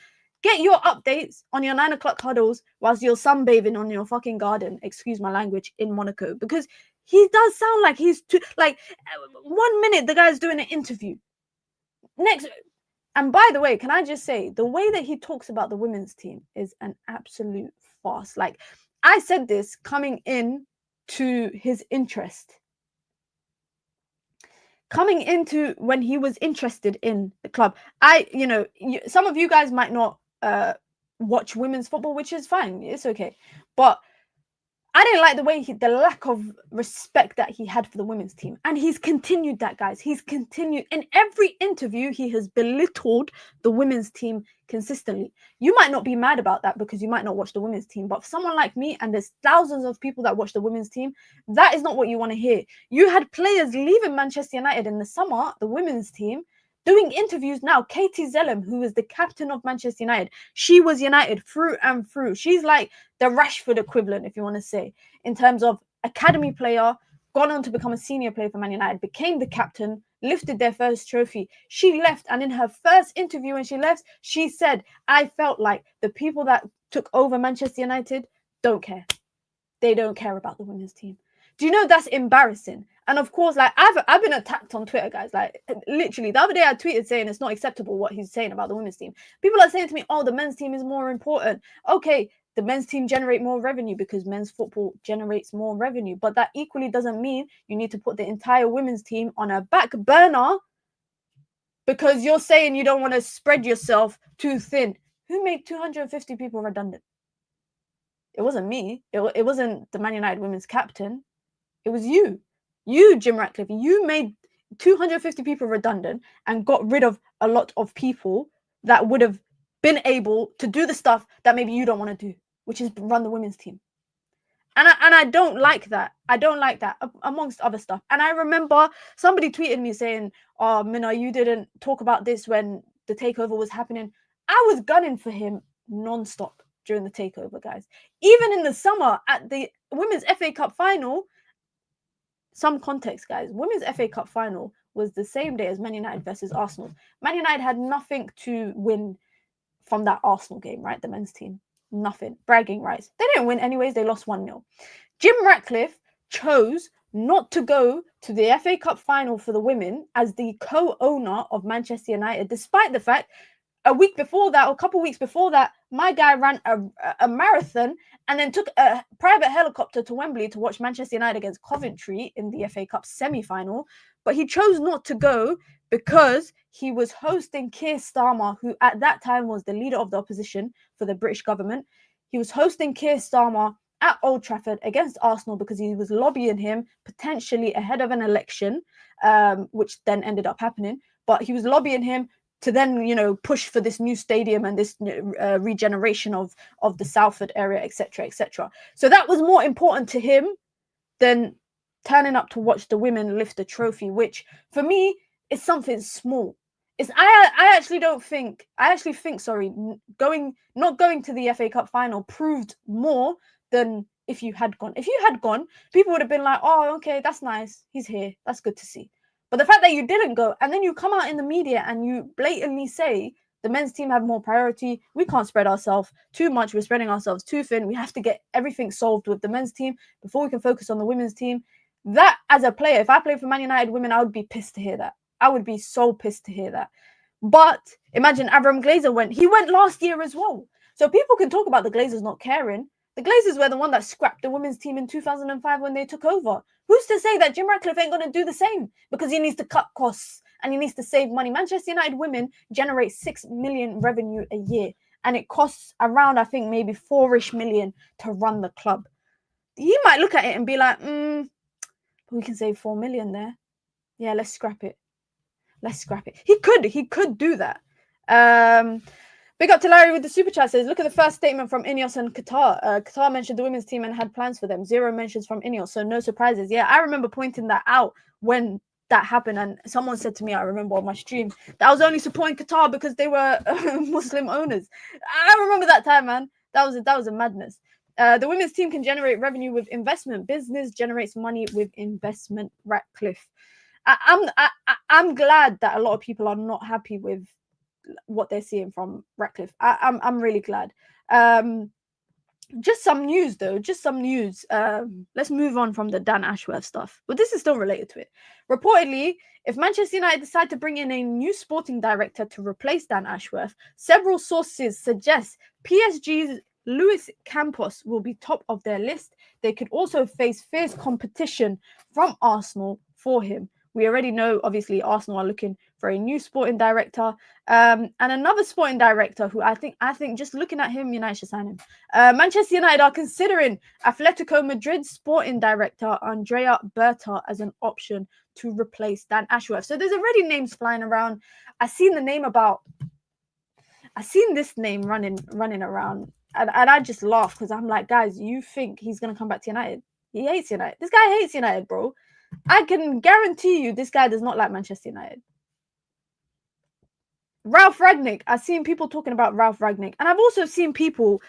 Speaker 1: Get your updates on your 9 o'clock huddles whilst you're sunbathing on your fucking garden, excuse my language, in Monaco. Because he does sound like he's too, 1 minute the guy's doing an interview. Next, and by the way, can I just say, the way that he talks about the women's team is an absolute farce. Like, I said this coming in to his interest. Coming into when he was interested in the club. Some of you guys might not watch women's football, which is fine. It's okay. But I didn't like the way the lack of respect that he had for the women's team. And he's continued that, guys. He's continued. In every interview, he has belittled the women's team consistently. You might not be mad about that because you might not watch the women's team. But for someone like me, and there's thousands of people that watch the women's team, that is not what you want to hear. You had players leaving Manchester United in the summer, the women's team, doing interviews now. Katie Zellem, who is the captain of Manchester United, she was United through and through. She's like the Rashford equivalent, if you want to say, in terms of academy player, gone on to become a senior player for Man United, became the captain, lifted their first trophy. She left, and in her first interview when she left, she said, I felt like the people that took over Manchester United don't care. They don't care about the women's team. Do you know that's embarrassing? And of course, like I've been attacked on Twitter, guys. Like literally, the other day I tweeted saying it's not acceptable what he's saying about the women's team. People are saying to me, "Oh, the men's team is more important." Okay, the men's team generate more revenue because men's football generates more revenue, but that equally doesn't mean you need to put the entire women's team on a back burner because you're saying you don't want to spread yourself too thin. Who made 250 people redundant? It wasn't me. It wasn't the Man United women's captain. It was you. You, Jim Ratcliffe. You made 250 people redundant and got rid of a lot of people that would have been able to do the stuff that maybe you don't want to do, which is run the women's team. And I don't like that. I don't like that, amongst other stuff. And I remember somebody tweeted me saying, "Oh, Minna, you didn't talk about this when the takeover was happening." I was gunning for him non-stop during the takeover, guys. Even in the summer at the Women's FA Cup final, some context, guys, Women's FA Cup final was the same day as Man United versus Arsenal. Man United had nothing to win from that Arsenal game, right? The men's team. Nothing. Bragging rights. They didn't win anyways. They lost 1-0. Jim Ratcliffe chose not to go to the FA Cup final for the women as the co-owner of Manchester United, despite the fact a week before that, or a couple of weeks before that, my guy ran a marathon and then took a private helicopter to Wembley to watch Manchester United against Coventry in the FA Cup semi-final. But he chose not to go because he was hosting Keir Starmer, who at that time was the leader of the opposition for the British government. He was hosting Keir Starmer at Old Trafford against Arsenal because he was lobbying him potentially ahead of an election, which then ended up happening. But he was lobbying him to then, push for this new stadium and this regeneration of the Salford area, etc., etc. So that was more important to him than turning up to watch the women lift a trophy, which for me is something small. I actually think not going to the FA Cup final proved more than if you had gone. If you had gone, people would have been like, "Oh, okay, that's nice. He's here. That's good to see." But the fact that you didn't go and then you come out in the media and you blatantly say the men's team have more priority, we can't spread ourselves too much, we're spreading ourselves too thin, we have to get everything solved with the men's team before we can focus on the women's team. That, as a player, if I played for Man United women, I would be pissed to hear that. I would be so pissed to hear that. But imagine Avram Glazer went. He went last year as well. So people can talk about the Glazers not caring. The Glazers were the one that scrapped the women's team in 2005 when they took over. Who's to say that Jim Ratcliffe ain't going to do the same? Because he needs to cut costs and he needs to save money. Manchester United women generate 6 million revenue a year. And it costs around, I think, maybe 4-ish million to run the club. He might look at it and be like, we can save 4 million there. Yeah, let's scrap it. Let's scrap it. He could do that. Big up to Larry with the super chat. Says, look at the first statement from Ineos and Qatar. Qatar mentioned the women's team and had plans for them. 0 mentions from Ineos, so no surprises. Yeah, I remember pointing that out when that happened, and someone said to me, I remember on my stream, that I was only supporting Qatar because they were Muslim owners. I remember that time, man. That was a madness. The women's team can generate revenue with investment. Business generates money with investment. Ratcliffe. I'm glad that a lot of people are not happy with what they're seeing from Ratcliffe. I'm really glad. Just some news though. Let's move on from the Dan Ashworth stuff, but this is still related to it. Reportedly, if Manchester United decide to bring in a new sporting director to replace Dan Ashworth, several sources suggest PSG's Luis Campos will be top of their list. They could also face fierce competition from Arsenal for him. We already know, obviously, Arsenal are looking for a new sporting director, and another sporting director who I think just looking at him, United should sign him. Manchester United are considering Atletico Madrid sporting director Andrea Berta as an option to replace Dan Ashworth. So there's already names flying around. I seen this name running around, and I just laugh because I'm like, guys, you think he's gonna come back to United? He hates United. This guy hates United, bro. I can guarantee you this guy does not like Manchester United. Ralf Rangnick. I've seen people talking about Ralf Rangnick. And I've also seen people,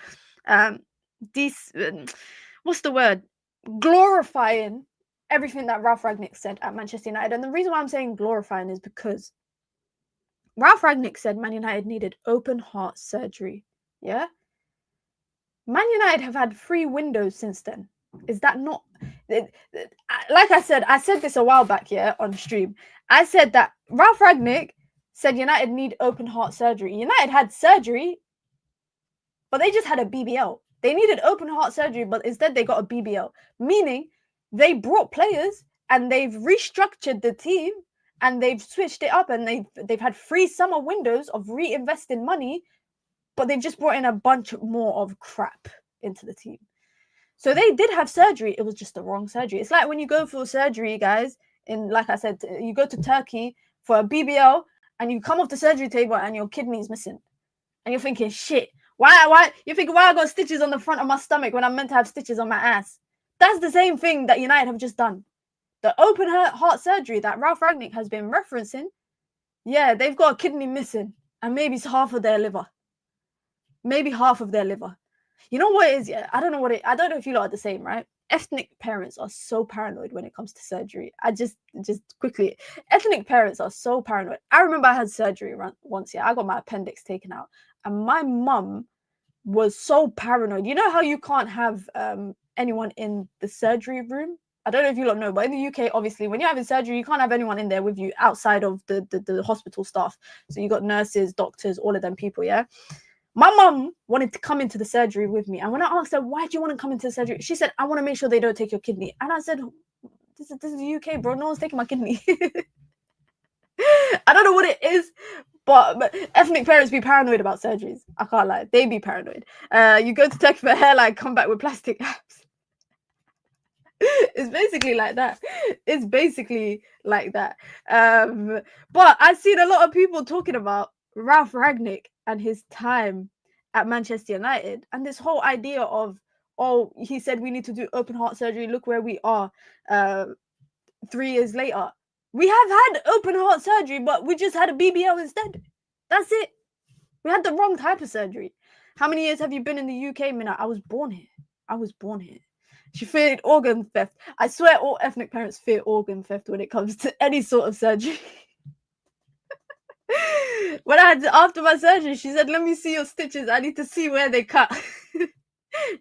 Speaker 1: glorifying everything that Ralf Rangnick said at Manchester United. And the reason why I'm saying glorifying is because Ralf Rangnick said Man United needed open heart surgery. Yeah? Man United have had 3 windows since then. Is that not... Like I said this a while back, yeah, on stream. I said that Ralf Rangnick said United need open heart surgery. United had surgery, but they just had a BBL. They needed open heart surgery, but instead they got a BBL. Meaning they brought players and they've restructured the team and they've switched it up and they've had 3 summer windows of reinvesting money, but they've just brought in a bunch more of crap into the team. So they did have surgery. It was just the wrong surgery. It's like when you go for surgery, guys, like I said, you go to Turkey for a BBL and you come off the surgery table and your kidney's missing. And you're thinking, shit, why? You're thinking, why I got stitches on the front of my stomach when I'm meant to have stitches on my ass? That's the same thing that United have just done. The open heart surgery that Ralf Rangnick has been referencing, yeah, they've got a kidney missing and maybe it's half of their liver. Maybe half of their liver. You know what it is? Yeah, I don't know if you lot are the same, right? Ethnic parents are so paranoid when it comes to surgery. Just quickly, ethnic parents are so paranoid. I remember I had surgery once. Yeah, I got my appendix taken out, and my mum was so paranoid. You know how you can't have anyone in the surgery room? I don't know if you lot know, but in the UK, obviously, when you're having surgery, you can't have anyone in there with you outside of the hospital staff. So you got nurses, doctors, all of them people, yeah? My mum wanted to come into the surgery with me. And when I asked her, why do you want to come into the surgery? She said, I want to make sure they don't take your kidney. And I said, this is the UK, bro. No one's taking my kidney. I don't know what it is, but ethnic parents be paranoid about surgeries. I can't lie. They be paranoid. You go to Turkey for hairline, come back with plastic abs. It's basically like that. It's basically like that. But I've seen a lot of people talking about Ralf Rangnick and his time at Manchester United and this whole idea of, oh, he said we need to do open heart surgery. Look where we are 3 years later. We have had open heart surgery, but we just had a BBL instead. That's it. We had the wrong type of surgery. How many years have you been in the UK, Minna? I was born here. She feared organ theft. I swear all ethnic parents fear organ theft when it comes to any sort of surgery. When after my surgery, she said, let me see your stitches. I need to see where they cut.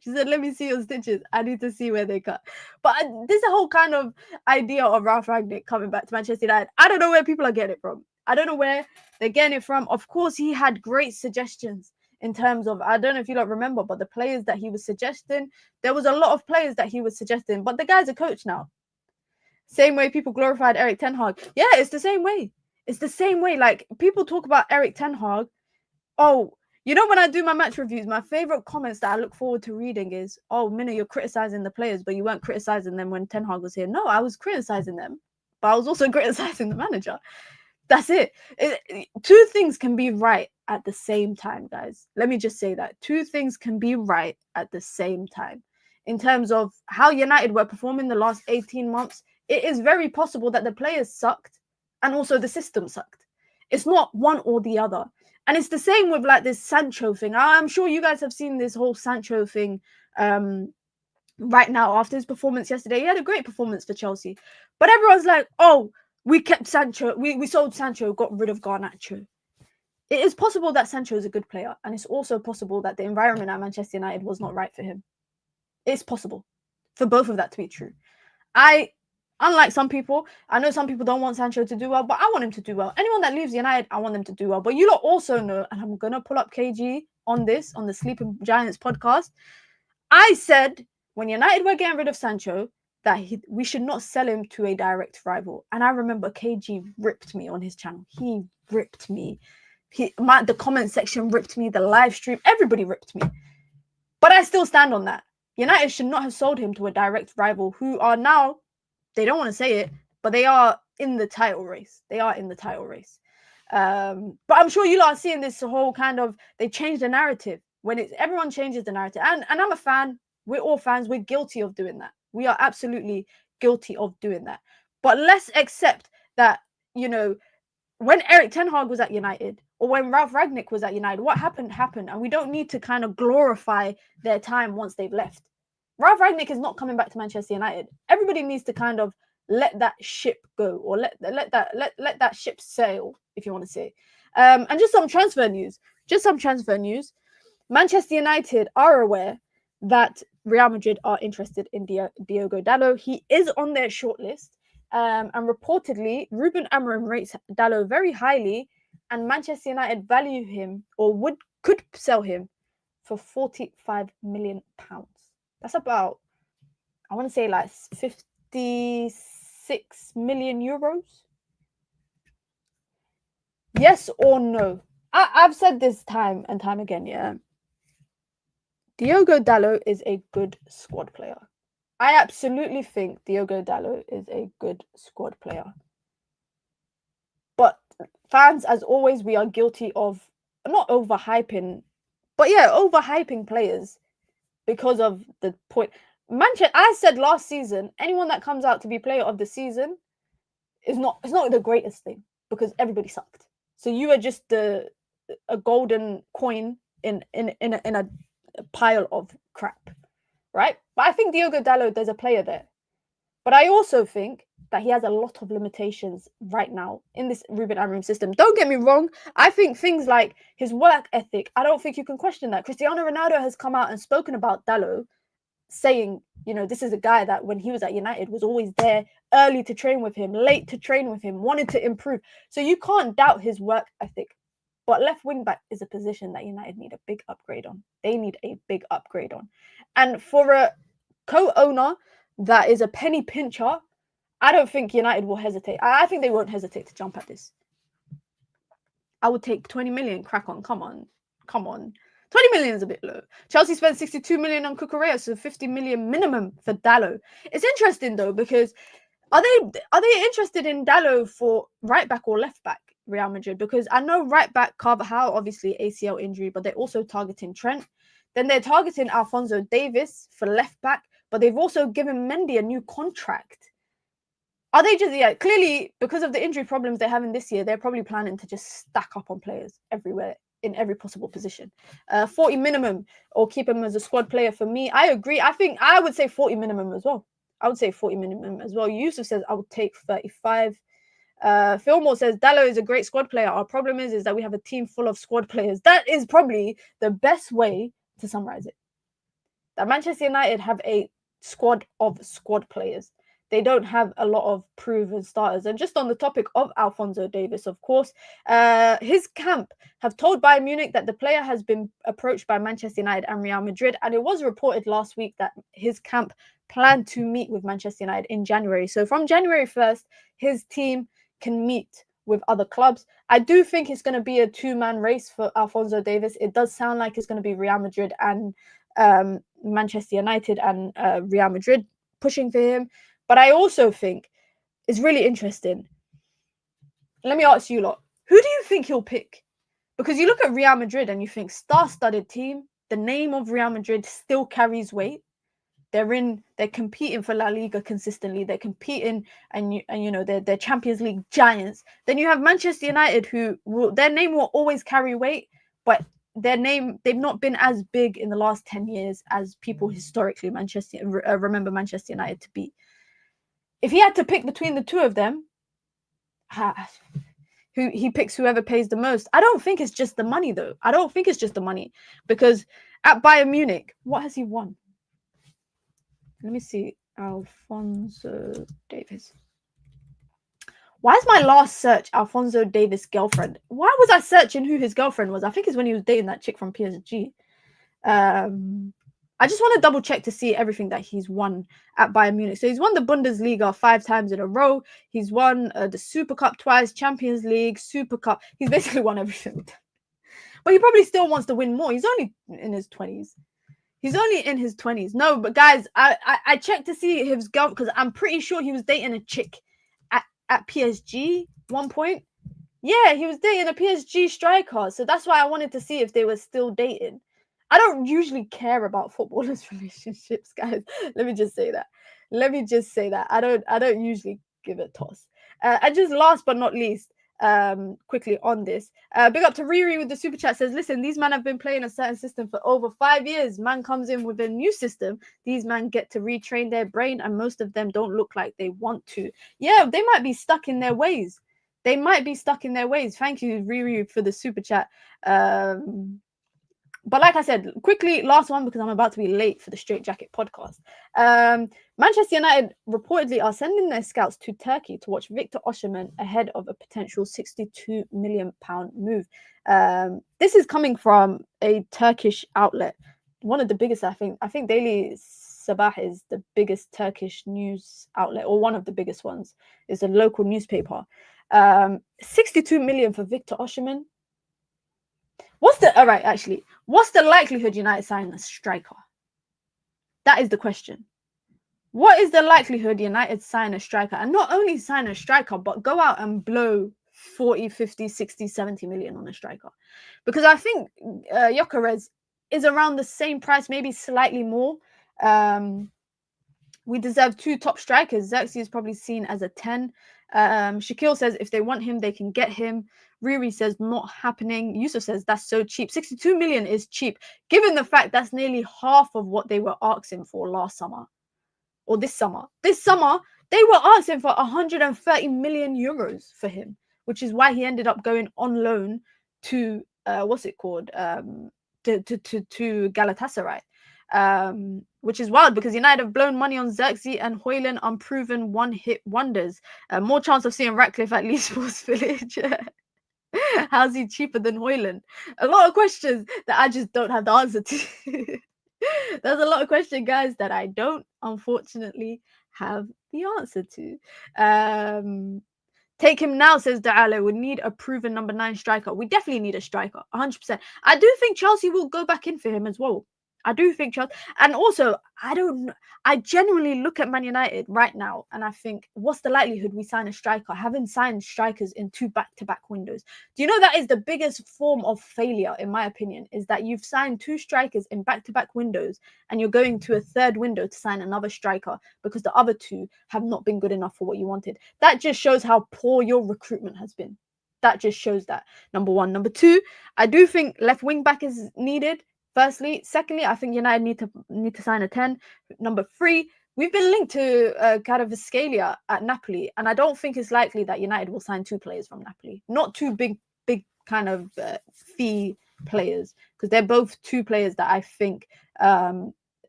Speaker 1: She said, let me see your stitches. I need to see where they cut. But this whole kind of idea of Ralf Rangnick coming back to Manchester United, I don't know where people are getting it from. I don't know where they're getting it from. Of course, he had great suggestions in terms of, I don't know if you don't remember, but the players that he was suggesting, there was a lot of players that he was suggesting, but the guy's a coach now. Same way people glorified Erik ten Hag. Yeah, it's the same way. It's the same way. Like, people talk about Erik ten Hag. Oh, you know, when I do my match reviews, my favorite comments that I look forward to reading is, oh, Minna, you're criticizing the players, but you weren't criticizing them when Ten Hag was here. No, I was criticizing them, but I was also criticizing the manager. That's it. 2 things can be right at the same time, guys. Let me just say that. 2 things can be right at the same time. In terms of how United were performing the last 18 months, it is very possible that the players sucked and also the system sucked. It's not one or the other. And it's the same with like this Sancho thing. I'm sure you guys have seen this whole Sancho thing right now after his performance yesterday. He had a great performance for Chelsea. But everyone's like, oh, we kept Sancho. We sold Sancho, got rid of Garnacho. It is possible that Sancho is a good player. And it's also possible that the environment at Manchester United was not right for him. It's possible for both of that to be true. Unlike some people, I know some people don't want Sancho to do well, but I want him to do well. Anyone that leaves United, I want them to do well. But you lot also know, and I'm going to pull up KG on the Sleeping Giants podcast. I said when United were getting rid of Sancho, that we should not sell him to a direct rival. And I remember KG ripped me on his channel. He ripped me. The comment section ripped me. The live stream, everybody ripped me. But I still stand on that. United should not have sold him to a direct rival who are now, they don't want to say it, but they are in the title race. But I'm sure you lot are seeing this whole kind of, they changed the narrative. When everyone changes the narrative. And I'm a fan. We're all fans. We're guilty of doing that. We are absolutely guilty of doing that. But let's accept that, you know, when Erik ten Hag was at United or when Ralf Rangnick was at United, what happened. And we don't need to kind of glorify their time once they've left. Ralf Rangnick is not coming back to Manchester United. Everybody needs to kind of let that ship go, or let that ship sail, if you want to say. And just some transfer news. Manchester United are aware that Real Madrid are interested in Diogo Dalot. He is on their shortlist. And reportedly, Ruben Amorim rates Dalot very highly, and Manchester United value him, or could sell him for £45 million. That's about, I want to say, like 56 million euros. Yes or no? I've said this time and time again, yeah. Diogo Dalot is a good squad player. I absolutely think Diogo Dalot is a good squad player. But fans, as always, we are guilty of not overhyping, but yeah, overhyping players because of the point. Manchester, I said last season, anyone that comes out to be player of the season it's not the greatest thing, because everybody sucked. So you are just a golden coin in a pile of crap, right? But I think Diogo Dalot, there's a player there. But I also think that he has a lot of limitations right now in this Ruben Amorim system. Don't get me wrong. I think things like his work ethic, I don't think you can question that. Cristiano Ronaldo has come out and spoken about Dalot, saying, this is a guy that when he was at United was always there, early to train with him, late to train with him, wanted to improve. So you can't doubt his work ethic. But left wing back is a position that United need a big upgrade on. They need a big upgrade on. And for a co-owner that is a penny pincher, I don't think United will hesitate. I think they won't hesitate to jump at this. I would take 20 million. Crack on. Come on. 20 million is a bit low. Chelsea spent 62 million on Cucurella, so 50 million minimum for Dalot. It's interesting though, because are they interested in Dalot for right back or left back, Real Madrid? Because I know right back Carvajal, obviously ACL injury, but they're also targeting Trent. Then they're targeting Alphonso Davies for left back, but they've also given Mendy a new contract. Are they just, clearly because of the injury problems they're having this year, they're probably planning to just stack up on players everywhere in every possible position. 40 minimum, or keep him as a squad player. For me, I agree. I think I would say 40 minimum as well. Yusuf says I would take 35. Fillmore says Dalot is a great squad player. Our problem is that we have a team full of squad players. That is probably the best way to summarize it. That Manchester United have a squad of squad players. They don't have a lot of proven starters. And just on the topic of Alphonso Davies, of course, his camp have told Bayern Munich that the player has been approached by Manchester United and Real Madrid. And it was reported last week that his camp planned to meet with Manchester United in January. So from January 1st, his team can meet with other clubs. I do think it's going to be a two-man race for Alphonso Davies. It does sound like it's going to be Real Madrid and Manchester United and Real Madrid pushing for him. But I also think it's really interesting. Let me ask you lot, who do you think he'll pick? Because you look at Real Madrid and you think star-studded team, the name of Real Madrid still carries weight. They're competing for La Liga consistently. They're competing, and they're Champions League giants. Then you have Manchester United, their name will always carry weight, but they've not been as big in the last 10 years as people historically remember Manchester United to be. If he had to pick between the two of them, he picks whoever pays the most. I don't think it's just the money, though. I don't think it's just the money, because at Bayern Munich, what has he won? Let me see. Alphonso Davies. Why is my last search Alphonso Davies' girlfriend? Why was I searching who his girlfriend was? I think it's when he was dating that chick from PSG. I just want to double check to see everything that he's won at Bayern Munich. So he's won the Bundesliga 5 times in a row. He's won the Super Cup twice, Champions League, Super Cup. He's basically won everything. But he probably still wants to win more. He's only in his 20s. No, but guys, I checked to see his girl, because I'm pretty sure he was dating a chick at PSG one point. Yeah, he was dating a PSG striker. So that's why I wanted to see if they were still dating. I don't usually care about footballers' relationships, guys. Let me just say that. I don't usually give a toss. And just last but not least, quickly on this. Big up to Riri with the super chat, says, listen, these men have been playing a certain system for over 5 years. Man comes in with a new system. These men get to retrain their brain, and most of them don't look like they want to. Yeah, they might be stuck in their ways. They might be stuck in their ways. Thank you, Riri, for the super chat. But like I said, quickly, last one, because I'm about to be late for the Straight Jacket podcast. Manchester United reportedly are sending their scouts to Turkey to watch Victor Osimhen ahead of a potential £62 million move. This is coming from a Turkish outlet, one of the biggest, I think. I think Daily Sabah is the biggest Turkish news outlet, or one of the biggest ones. It's a local newspaper. 62 million for Victor Osimhen. What's the likelihood United sign a striker? That is the question. What is the likelihood United sign a striker? And not only sign a striker, but go out and blow 40, 50, 60, 70 million on a striker. Because I think Gyökeres is around the same price, maybe slightly more. We deserve 2 top strikers. Xerxes is probably seen as a 10. Shaquille says if they want him, they can get him. Riri says not happening. Yusuf says that's so cheap. 62 million is cheap, given the fact that's nearly half of what they were asking for last summer. Or this summer. This summer, they were asking for 130 million euros for him, which is why he ended up going on loan to, to Galatasaray. Which is wild because United have blown money on Xerxes and Højlund, unproven one-hit wonders. More chance of seeing Ratcliffe at Leeds Sports Village. How's he cheaper than Højlund? A lot of questions that I just don't have the answer to. There's a lot of questions, guys, that I don't, unfortunately, have the answer to. Take him now, says Dalot. We need a proven number 9 striker. We definitely need a striker, 100%. I do think Chelsea will go back in for him as well. I do think Chelsea. And also, I genuinely look at Man United right now and I think, what's the likelihood we sign a striker? Having signed strikers in 2 back-to-back windows. Do you know that is the biggest form of failure, in my opinion, is that you've signed 2 strikers in back-to-back windows and you're going to a 3rd window to sign another striker because the other 2 have not been good enough for what you wanted. That just shows how poor your recruitment has been. That just shows that, number 1. Number 2, I do think left wing back is needed. Firstly, secondly, I think United need to sign a 10. Number 3, we've been linked to Kvaratskhelia at Napoli, and I don't think it's likely that United will sign 2 players from Napoli. Not 2 big kind of fee players, because they're both 2 players that I think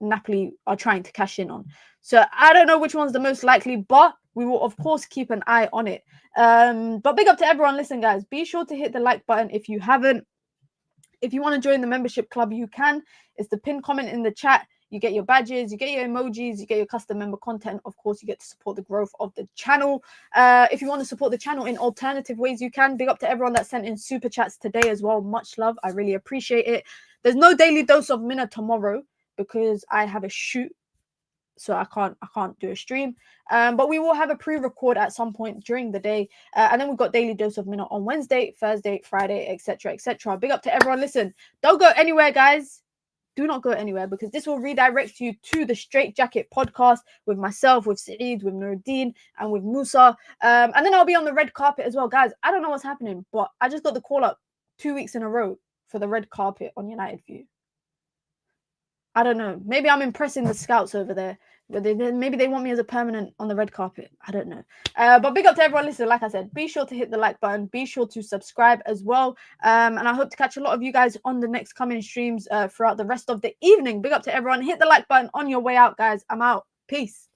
Speaker 1: Napoli are trying to cash in on. So I don't know which one's the most likely, but we will, of course, keep an eye on it. But big up to everyone. Listen, guys, be sure to hit the like button if you haven't. If you want to join the membership club, you can. It's the pinned comment in the chat. You get your badges, you get your emojis, you get your custom member content. Of course, you get to support the growth of the channel. If you want to support the channel in alternative ways, you can. Big up to everyone that sent in super chats today as well. Much love. I really appreciate it. There's no daily dose of Mina tomorrow because I have a shoot. So I can't do a stream. But we will have a pre-record at some point during the day. And then we've got Daily Dose of Minute on Wednesday, Thursday, Friday, etc., etc. Big up to everyone. Listen, don't go anywhere, guys. Do not go anywhere because this will redirect you to the Straight Jacket podcast with myself, with Saeed, with Nuruddin, and with Musa. And then I'll be on the red carpet as well. Guys, I don't know what's happening, but I just got the call up 2 weeks in a row for the red carpet on United View. I don't know. Maybe I'm impressing the scouts over there. But maybe they want me as a permanent on the red carpet. I don't know. But big up to everyone. Listen, like I said, be sure to hit the like button. Be sure to subscribe as well. And I hope to catch a lot of you guys on the next coming streams throughout the rest of the evening. Big up to everyone. Hit the like button on your way out, guys. I'm out. Peace.